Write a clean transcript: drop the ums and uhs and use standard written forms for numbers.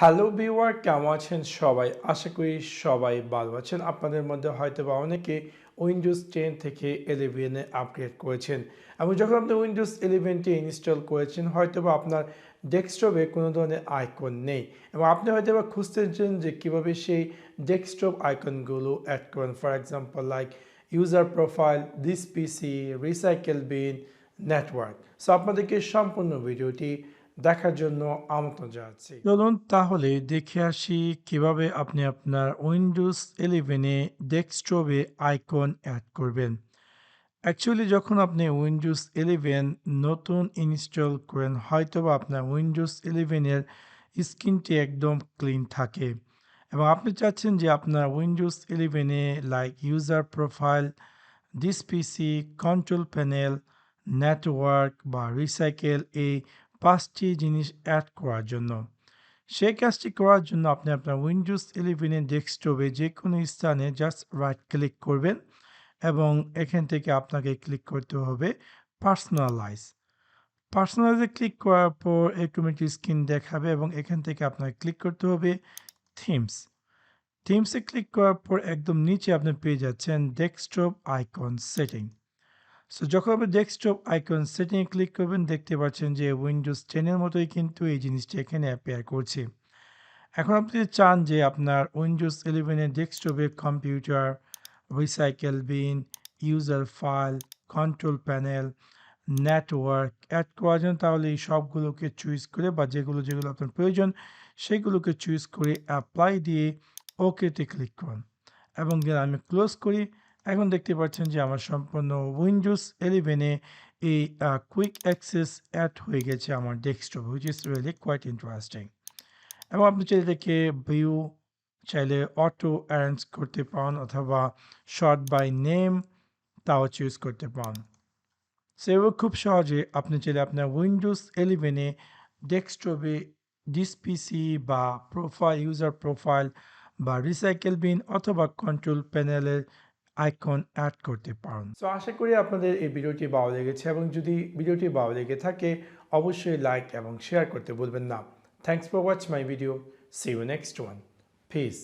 Hello viewer, কেমন আছেন সবাই? আশা করি সবাই ভালো আছেন। আপনাদের মধ্যে হয়তোবা অনেকে উইন্ডোজ 10 থেকে 11 এ আপগ্রেড করেছেন এবং যখন আপনি উইন্ডোজ 11টি ইনস্টল করেছেন হয়তোবা আপনার ডেস্কটপে কোনো ধরনের আইকন নেই এবং আপনি হয়তোবা খুঁজতেছেন যে কীভাবে সেই ডেস্কটপ আইকনগুলো অ্যাড করেন। For example like user profile, this PC, recycle bin, network. So আপনাদেরকে সম্পূর্ণ ভিডিওটি দেখার জন্য আমন্ত্রণ জানাচ্ছি। চলুন তাহলে দেখে আসি কিভাবে আপনি আপনার উইন্ডোজ 11 এ ডেস্কটপে আইকন অ্যাড করবেন। অ্যাকচুয়ালি যখন আপনি উইন্ডোজ 11 নতুন ইনস্টল করেন হয়তোবা আপনার উইন্ডোজ 11 এর স্ক্রিনটি একদম ক্লিন থাকে এবং আপনি চাচ্ছেন যে আপনার Windows 11 A like user profile, this PC, control panel, network বা রিসাইকেল এই 5টি জিনিস অ্যাড করার জন্য। সেই কাজটি করার জন্য আপনি আপনার উইন্ডোজ 11 এর ডেস্কটপে যে কোনো স্থানে জাস্ট রাইট ক্লিক করবেন এবং এখান থেকে আপনাকে ক্লিক করতে হবে পার্সোনালাইজ। পার্সোনালাইজে ক্লিক করার পর অটোমেটিক স্ক্রিন দেখাবে এবং এখান থেকে আপনাকে ক্লিক করতে হবে থিমস। থিমসে ক্লিক করার পর একদম নিচে আপনি পেয়ে যাচ্ছেন ডেস্কটপ আইকন সেটিং। সো যখন আপনি ডেস্কটপ আইকন সেটিংয়ে ক্লিক করবেন দেখতে পাচ্ছেন যে উইন্ডোজ 10 এর মতোই কিন্তু এই জিনিসটি এখানে অ্যাপিয়ার করছে। এখন আপনি যদি চান যে আপনার উইন্ডোজ 11 এর ডেস্কটপে computer, recycle bin, user file, control panel, network add করার জন্য তাহলে এই সবগুলোকে চুজ করে বা যেগুলো আপনার প্রয়োজন সেগুলোকে চুজ করে অ্যাপ্লাই দিয়ে ওকেতে ক্লিক করুন এবং আমি ক্লোজ করি। এখন দেখতে পাচ্ছেন যে আমার সম্পূর্ণ উইন্ডোজ 11 এ এই কুইক অ্যাক্সেস অ্যাড হয়ে গেছে আমার desktop, which is really quite interesting. এবং আপনি চাইলে এটাকে ভিউ চাইলে অটো অ্যারেঞ্জ করতে পারেন অথবা শর্ট বাই নেম তাও চুজ করতে পারেন। সেও খুব সহজে আপনি চাইলে আপনার উইন্ডোজ 11 এ ডেস্কটপে দিস পিসি বা প্রোফাইল, ইউজার প্রোফাইল বা রিসাইকেল বিন অথবা কন্ট্রোল প্যানেলের আইকন অ্যাড করতে পারেন। সো আশা করি আপনাদের এই ভিডিওটি ভালো লেগেছে এবং যদি ভিডিওটি ভালো লেগে থাকে অবশ্যই লাইক এবং শেয়ার করতে ভুলবেন না। Thanks for watch my video. See you next one. Piece.